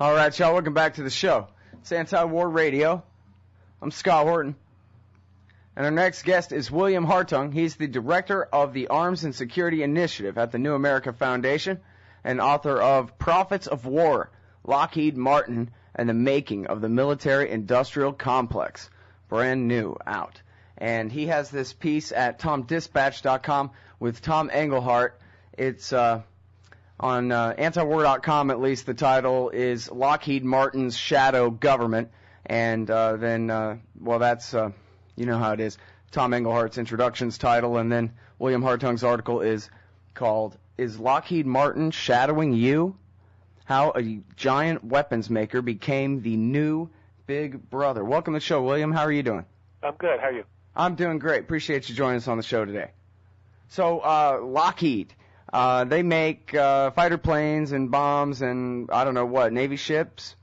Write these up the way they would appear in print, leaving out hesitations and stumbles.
All right, y'all, welcome back to the show. It's Anti-War Radio. I'm Scott Horton. And our next guest is William Hartung. He's the director of the Arms and Security Initiative at the New America Foundation and author of Prophets of War, Lockheed Martin, and the Making of the Military-Industrial Complex. Brand new out. And he has this piece at TomDispatch.com with Tom Engelhardt. It's on antiwar.com, at least, the title is Lockheed Martin's Shadow Government. And that's, you know how it is, Tom Engelhardt's introduction's title. And then William Hartung's article is called, Is Lockheed Martin Shadowing You? How a Giant Weapons Maker Became the New Big Brother. Welcome to the show, William. How are you doing? I'm good. How are you? I'm doing great. Appreciate you joining us on the show today. So, Lockheed. They make fighter planes and bombs and, I don't know what, Navy ships?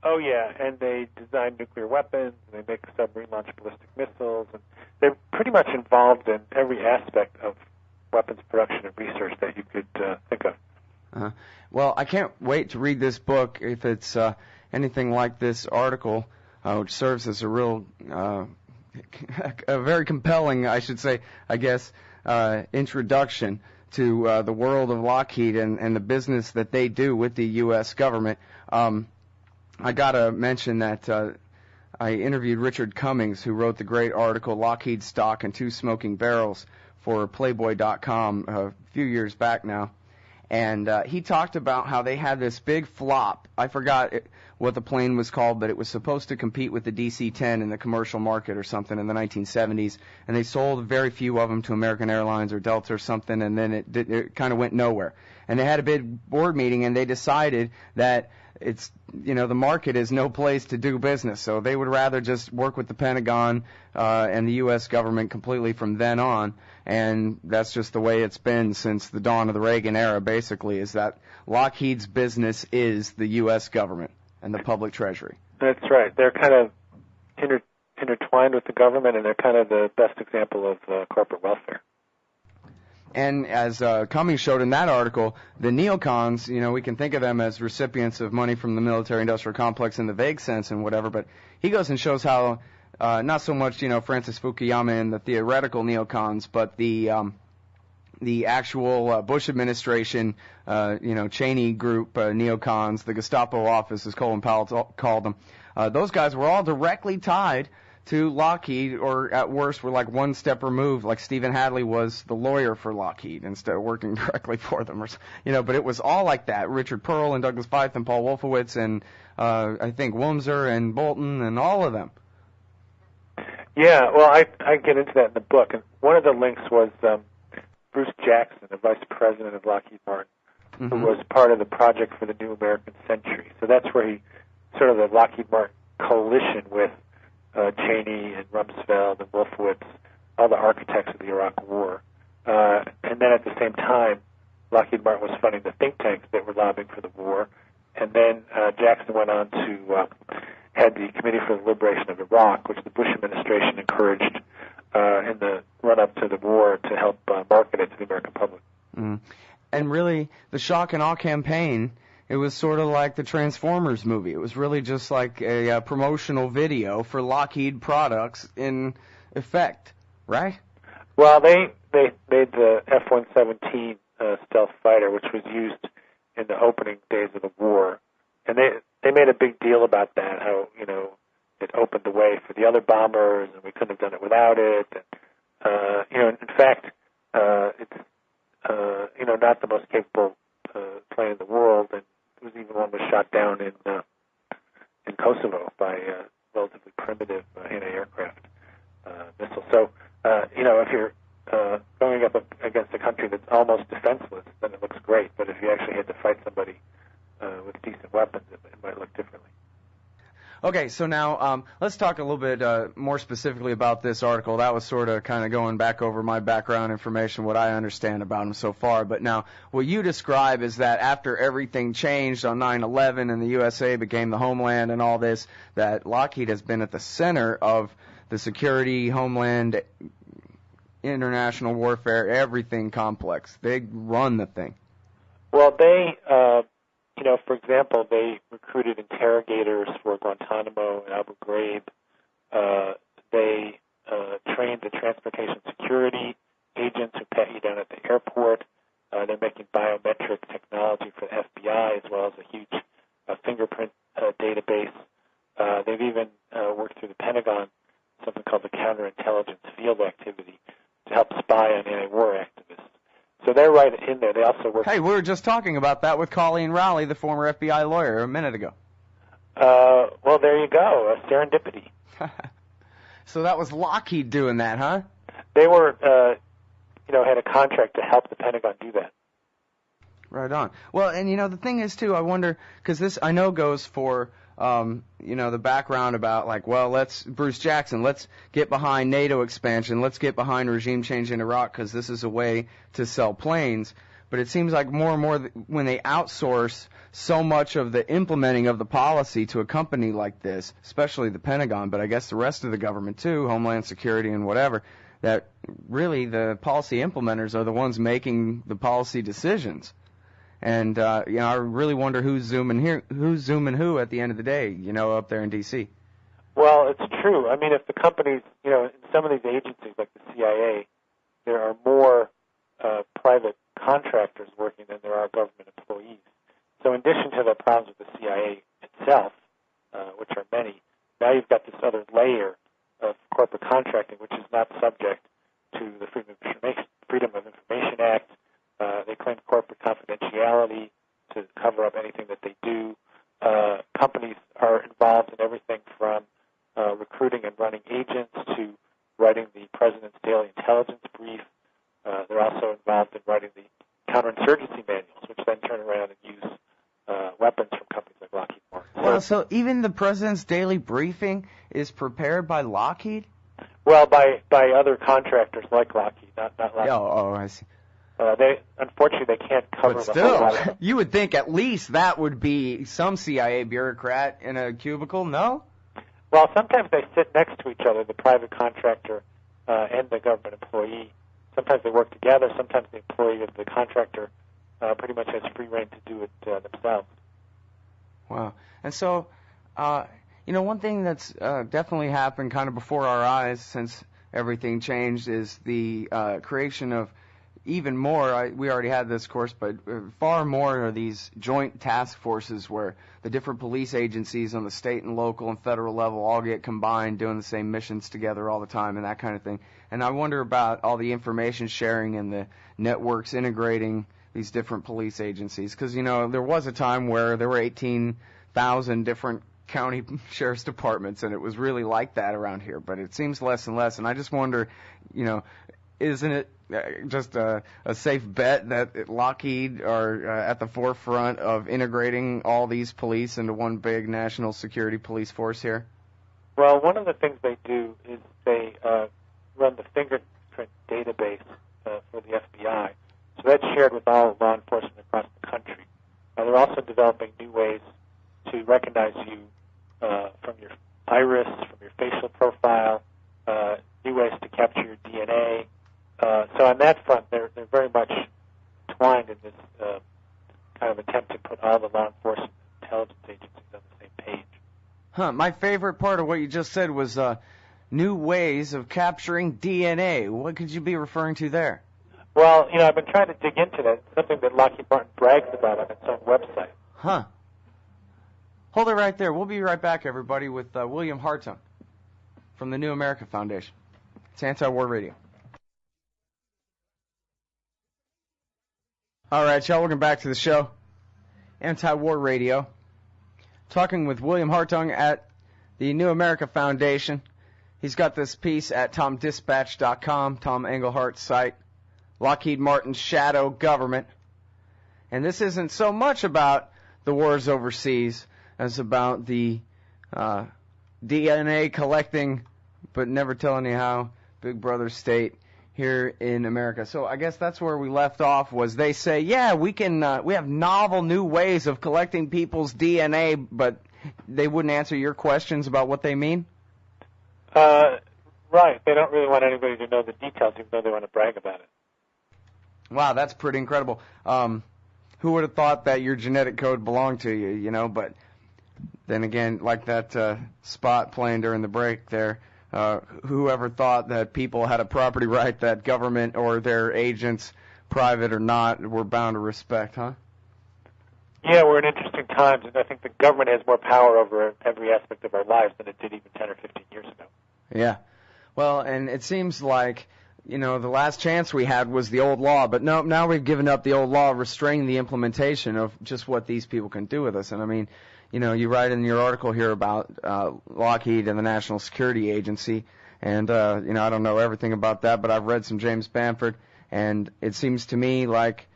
Oh, yeah, and they design nuclear weapons, and they make submarine-launched ballistic missiles, and they're pretty much involved in every aspect of weapons production and research that you could think of. Well, I can't wait to read this book if it's anything like this article, which serves as a real, a very compelling, I should say, I guess, introduction to the world of Lockheed and the business that they do with the U.S. government. I got to mention that I interviewed Richard Cummings, who wrote the great article, Lockheed Stock and Two Smoking Barrels, for Playboy.com a few years back now. And he talked about how they had this big flop. I forgot what the plane was called, but it was supposed to compete with the DC-10 in the commercial market or something in the 1970s. And they sold very few of them to American Airlines or Delta or something, and then it kind of went nowhere. And they had a big board meeting, and they decided that it's, you know, the market is no place to do business. So they would rather just work with the Pentagon and the U.S. government completely from then on. And that's just the way it's been since the dawn of the Reagan era, basically, is that Lockheed's business is the U.S. government and the public treasury. That's right. They're kind of intertwined with the government, and they're kind of the best example of corporate welfare. And as Cummings showed in that article, the neocons, you know, we can think of them as recipients of money from the military-industrial complex in the vague sense and whatever, but he goes and shows how not so much, you know, Francis Fukuyama and the theoretical neocons, but the actual Bush administration, you know, Cheney group neocons, the Gestapo office, as Colin Powell called them, those guys were all directly tied to Lockheed, or at worst were like one step removed, like Stephen Hadley was the lawyer for Lockheed instead of working directly for them, or, you know, but it was all like that. Richard Pearl and Douglas Feith and Paul Wolfowitz and I think Wurmser and Bolton and all of them. Yeah, well, I get into that in the book, and one of the links was Bruce Jackson, the vice president of Lockheed Martin, who was part of the project for the New American Century. So that's where he, sort of the Lockheed Martin coalition with Cheney and Rumsfeld and Wolfowitz, all the architects of the Iraq War. And then at the same time, Lockheed Martin was funding the think tanks that were lobbying for the war. And then Jackson went on to head the Committee for the Liberation of Iraq, which the Bush administration encouraged in the run-up to the war to help market it to the American public. And really, the shock and awe campaign, it was sort of like the Transformers movie. It was really just like a promotional video for Lockheed products in effect, right? Well, they made the F-117 stealth fighter, which was used in the opening days of the war. And they made a big deal about that, how, you know, it opened the way for the other bombers, and we couldn't have done it without it. And, you know, in fact, it's, you know, not the most capable plane in the world, and it was even one was shot down in Kosovo by a relatively primitive anti-aircraft missile. So, you know, if you're going up against a country that's almost defenseless, then it looks great. But if you actually had to fight somebody with decent weapons, it might look differently. Okay, so now let's talk a little bit more specifically about this article. That was sort of kind of going back over my background information, what I understand about him so far. But now what you describe is that after everything changed on 9/11 and the USA became the homeland and all this, that Lockheed has been at the center of the security, homeland, international warfare, everything complex. They run the thing. Well, they for example, they recruited interrogators for Guantanamo and Abu Ghraib. They trained the transportation security agents who pat you down at the airport. They're making biometric technology for the FBI as well as a huge fingerprint database. They've even worked through the Pentagon, something called the counterintelligence field activity, to help spy on anti-war activists. So they're right in there. They also work. Hey, we were just talking about that with Colleen Rowley, the former FBI lawyer, a minute ago. Well, there you go. Serendipity. So that was Lockheed doing that, huh? They were, had a contract to help the Pentagon do that. Right on. Well, and the thing is too, I wonder, because this I know goes for, the background about Bruce Jackson, let's get behind NATO expansion, let's get behind regime change in Iraq because this is a way to sell planes. But it seems like more and more when they outsource so much of the implementing of the policy to a company like this, especially the Pentagon, but I guess the rest of the government too, Homeland Security and whatever, that really the policy implementers are the ones making the policy decisions. And, I really wonder who's zooming who at the end of the day, up there in D.C. Well, it's true. I mean, if the companies, in some of these agencies like the CIA, there are more private contractors working than there are government employees. So in addition to the problems with the CIA itself, which are many, now you've got this other layer of corporate contracting, which is not subject to the Freedom of Information Act. They claim corporate confidentiality to cover up anything that they do. Companies are involved in everything from recruiting and running agents to writing the president's daily intelligence brief. They're also involved in writing the counterinsurgency manuals, which then turn around and use weapons from companies like Lockheed Martin. Well, so even the president's daily briefing is prepared by Lockheed? Well, by other contractors like Lockheed, not Lockheed. Oh, I see. Unfortunately, they can't cover but the still, whole lot. You would think at least that would be some CIA bureaucrat in a cubicle, no? Well, sometimes they sit next to each other, the private contractor and the government employee. Sometimes they work together. Sometimes the employee of the contractor pretty much has free rein to do it themselves. Wow. And so, one thing that's definitely happened kind of before our eyes since everything changed is the creation of even more, we already had this course, but far more are these joint task forces where the different police agencies on the state and local and federal level all get combined doing the same missions together all the time and that kind of thing. And I wonder about all the information sharing and the networks integrating these different police agencies. Because, there was a time where there were 18,000 different county sheriff's departments, and it was really like that around here. But it seems less and less. And I just wonder, isn't it just a safe bet that Lockheed are at the forefront of integrating all these police into one big national security police force here? Well, one of the things they do is they run the fingerprint database for the FBI. So that's shared with all law enforcement across the country. They're also developing new ways to recognize you from your iris, from your facial profile, new ways to capture your DNA. So on that front, they're very much twined in this kind of attempt to put all the law enforcement intelligence agencies on the same page. Huh. My favorite part of what you just said was new ways of capturing DNA. What could you be referring to there? Well, I've been trying to dig into that. It's something that Lockheed Martin brags about on its own website. Huh. Hold it right there. We'll be right back, everybody, with William Hartung from the New America Foundation. It's Anti-War Radio. All right, y'all, welcome back to the show. Anti-War Radio. Talking with William Hartung at the New America Foundation. He's got this piece at TomDispatch.com, Tom Englehart's site, Lockheed Martin's Shadow Government. And this isn't so much about the wars overseas as about the DNA collecting, but never telling you how, Big Brother state here in America. So I guess that's where we left off, was they say, yeah, we have novel new ways of collecting people's DNA, but they wouldn't answer your questions about what they mean? Right. They don't really want anybody to know the details, even though they want to brag about it. Wow, that's pretty incredible. who would have thought that your genetic code belonged to you, you know? But then again, like that spot playing during the break there, whoever thought that people had a property right that government or their agents, private or not, were bound to respect, huh? Yeah, we're in interesting times, and I think the government has more power over every aspect of our lives than it did even 10 or 15 years ago. Yeah. Well, and it seems like, you know, the last chance we had was the old law, but no, now we've given up the old law restraining the implementation of just what these people can do with us. And I mean, you know, you write in your article here about Lockheed and the National Security Agency, and, you know, I don't know everything about that, but I've read some James Bamford, and it seems to me like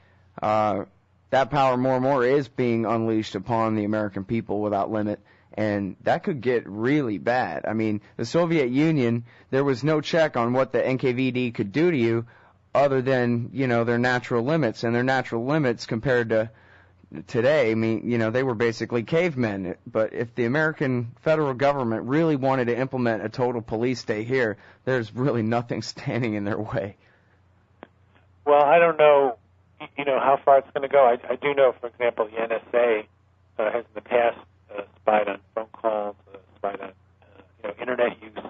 that power more and more is being unleashed upon the American people without limit, and that could get really bad. I mean, the Soviet Union, there was no check on what the NKVD could do to you other than, you know, their natural limits, and their natural limits compared to today, I mean, you know, they were basically cavemen. But if the American federal government really wanted to implement a total police state here, there's really nothing standing in their way. Well, I don't know, you know, how far it's going to go. I do know, for example, the NSA has in the past spied on phone calls, spied on, you know, internet use,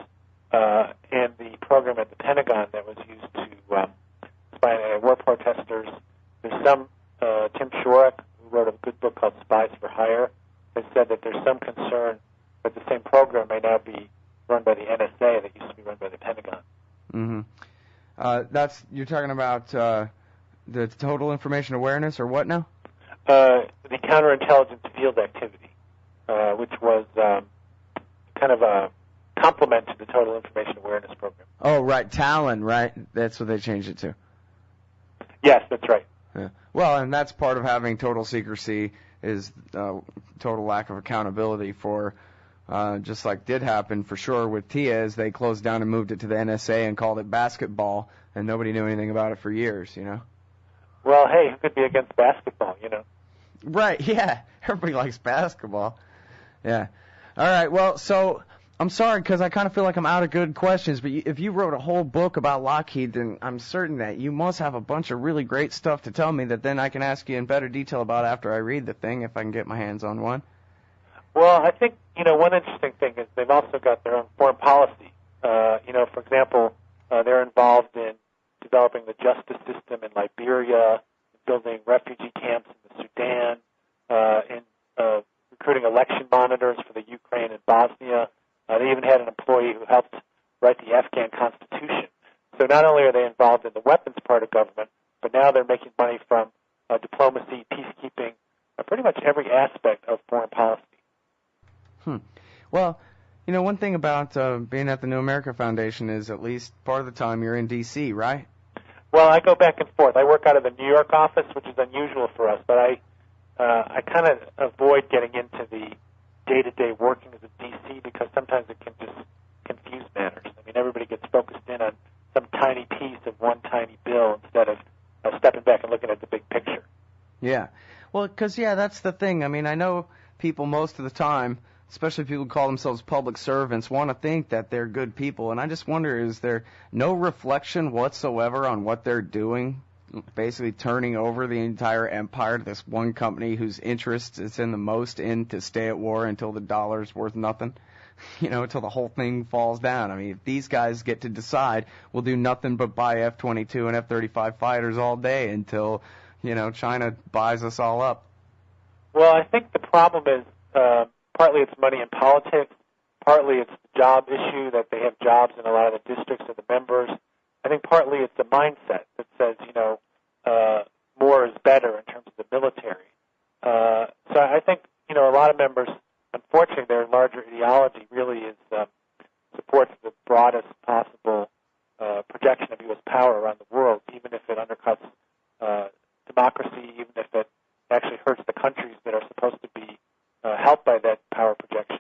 and the program at the Pentagon that was used to spy on war protesters. There's some, Tim Shorrock, who wrote a good book called Spies for Hire, has said that there's some concern that the same program may now be run by the NSA that used to be run by the Pentagon. Mm-hmm. You're talking about the total information awareness, or what now? The counterintelligence field activity, which was kind of a complement to the total information awareness program. Oh, right, TALON, right? That's what they changed it to. Yes, that's right. Yeah. Well, and that's part of having total secrecy is total lack of accountability for, just like did happen for sure with TIA, as they closed down and moved it to the NSA and called it basketball, and nobody knew anything about it for years, you know? Well, hey, who could be against basketball, you know? Right, yeah. Everybody likes basketball. Yeah. All right, well, so I'm sorry because I kind of feel like I'm out of good questions, but if you wrote a whole book about Lockheed, then I'm certain that you must have a bunch of really great stuff to tell me that then I can ask you in better detail about after I read the thing, if I can get my hands on one. Well, I think, you know, one interesting thing is they've also got their own foreign policy. You know, for example, they're involved in developing the justice system in Liberia, building refugee camps in the Sudan, in recruiting election monitors for the Ukraine and Bosnia. They even had an employee who helped write the Afghan constitution. So not only are they involved in the weapons part of government, but now they're making money from diplomacy, peacekeeping, pretty much every aspect of foreign policy. Well, you know, one thing about being at the New America Foundation is at least part of the time you're in D.C., right? Well, I go back and forth. I work out of the New York office, which is unusual for us, but I kind of avoid getting into the day-to-day workings of D.C. because sometimes it can just confuse matters. I mean, everybody gets focused in on some tiny piece of one tiny bill instead of stepping back and looking at the big picture. Yeah. Well, because, yeah, that's the thing. I mean, I know people most of the time, especially people who call themselves public servants, want to think that they're good people. And I just wonder, is there no reflection whatsoever on what they're doing, basically turning over the entire empire to this one company whose interest is in the most in to stay at war until the dollar's worth nothing? You know, until the whole thing falls down. I mean, if these guys get to decide, we'll do nothing but buy F-22 and F-35 fighters all day until, you know, China buys us all up. Well, I think the problem is partly it's money in politics, partly it's the job issue that they have jobs in a lot of the districts of the members. I think partly it's a mindset that says, you know, more is better in terms of the military. So I think, you know, a lot of members, unfortunately, their larger ideology really is supports the broadest possible projection of U.S. power around the world, even if it undercuts democracy, even if it actually hurts the countries that are supposed to be helped by that power projection.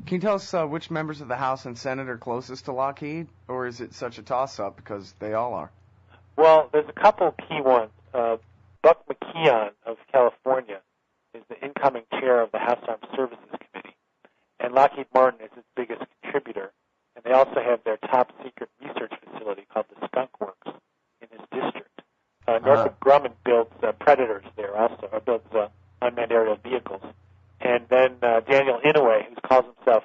Can you tell us which members of the House and Senate are closest to Lockheed, or is it such a toss-up because they all are? Well, there's a couple key ones. Buck McKeon of California is the incoming chair of the House Armed Services Committee, and Lockheed Martin is its biggest contributor. And they also have their top-secret research facility called the Skunk Works in his district. Northrop Grumman builds Predators there also, or builds unmanned aerial vehicles. And then Daniel Inouye, who calls himself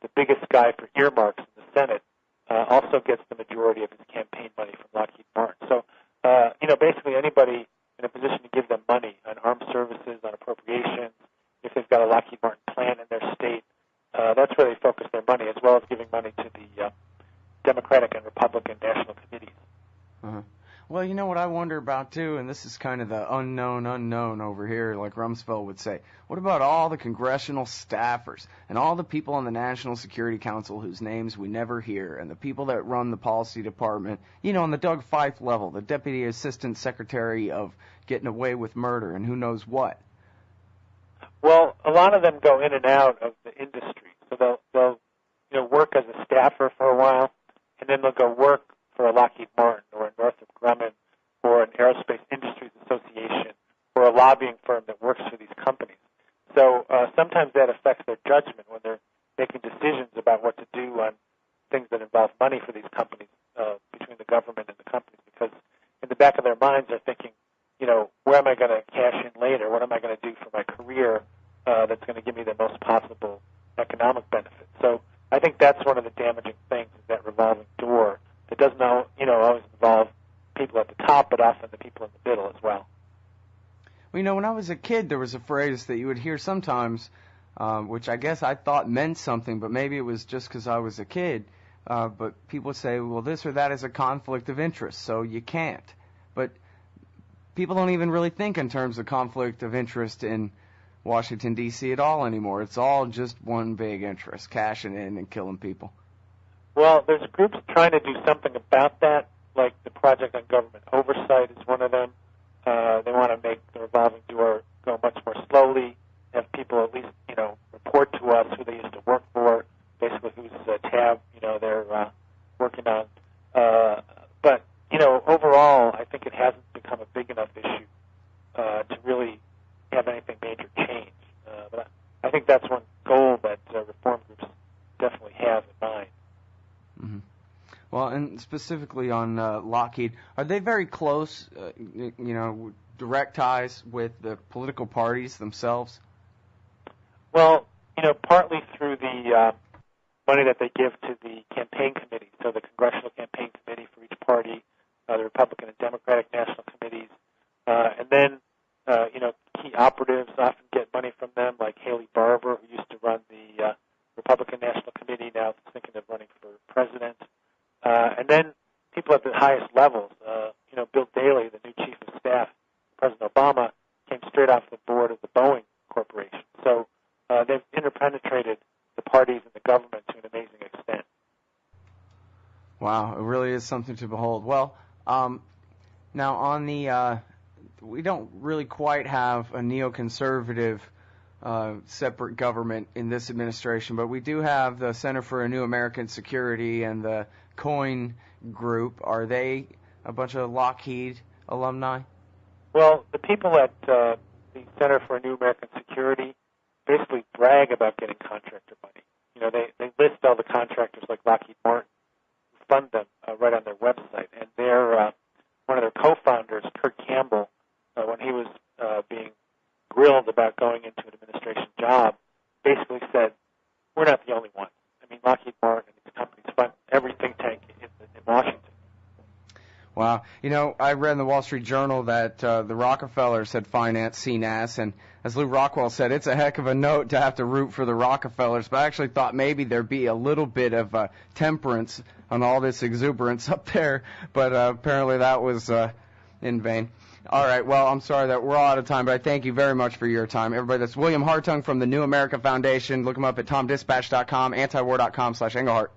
the biggest guy for earmarks in the Senate, also gets the majority of his campaign money from Lockheed Martin. So, basically anybody in a position to give them money on armed services, on appropriations, if they've got a Lockheed Martin plant in their state, that's where they focus their money, as well as giving money to the Democratic and Republican national committees. Uh-huh. Well, you know what I wonder about, too, and this is kind of the unknown over here, like Rumsfeld would say. What about all the congressional staffers and all the people on the National Security Council whose names we never hear, and the people that run the policy department, on the Doug Feith level, the Deputy Assistant Secretary of Getting Away with Murder and who knows what? Well, a lot of them go in and out of the industry. So they'll work as a staffer for a while, and then they'll go work for a Lockheed Martin or a Northrop Grumman or an Aerospace Industries Association or a lobbying firm that works for these companies. So sometimes that affects their judgment when they're making decisions about what to do on things that involve money for these companies, between the government and the companies, because in the back of their minds they're thinking, where am I going to cash in later? What am I going to do for my career that's going to give me the most possible economic benefit? So I think that's one of the damaging things, is that revolving door that doesn't always involve people at the top, but often the people in the middle as well. Well, when I was a kid, there was a phrase that you would hear sometimes, which I guess I thought meant something, but maybe it was just because I was a kid. But people would say, well, this or that is a conflict of interest, so you can't. But people don't even really think in terms of conflict of interest in Washington, D.C. at all anymore. It's all just one big interest, cashing in and killing people. Well, there's groups trying to do something about that, like the Project on Government Oversight is one of them. They want to make the revolving door go much more slowly, have people at least, report to us who they used to work for, basically whose tab, they're working on. But, overall, I think it hasn't become a big enough issue to really have anything major change. But I think that's one goal that reform groups definitely have in mind. Mm-hmm. Well, and specifically on Lockheed, are they very close, direct ties with the political parties themselves? Well, partly through the money that they give to the campaign committee, so the Congressional Campaign Committee for each party, the Republican and Democratic national committees, and then, key operatives often get money from them, like Haley Barbour, who used to run the Republican National Committee, now is thinking of running for president. And then people at the highest levels, Bill Daley, the new chief of staff, President Obama, came straight off the board of the Boeing Corporation. So they've interpenetrated the parties and the government to an amazing extent. Wow, it really is something to behold. Well, now on the, we don't really quite have a neoconservative separate government in this administration, but we do have the Center for a New American Security and the COIN group. Are they a bunch of Lockheed alumni? Well, the people at the Center for a New American Security basically brag about getting contractor money. They list all the contractors like Lockheed Martin who fund them right on their website. And they're one of their co-founders, Kurt Campbell, when he was being grilled about going into an administration job, basically said, we're not the only ones. I mean, Lockheed Martin and these companies fund every think tank in Washington. Wow. I read in the Wall Street Journal that the Rockefellers had financed CNAS, and as Lou Rockwell said, it's a heck of a note to have to root for the Rockefellers, but I actually thought maybe there'd be a little bit of temperance on all this exuberance up there, but apparently that was in vain. All right, well, I'm sorry that we're all out of time, but I thank you very much for your time. Everybody, that's William Hartung from the New America Foundation. Look him up at tomdispatch.com, antiwar.com/Engelhart.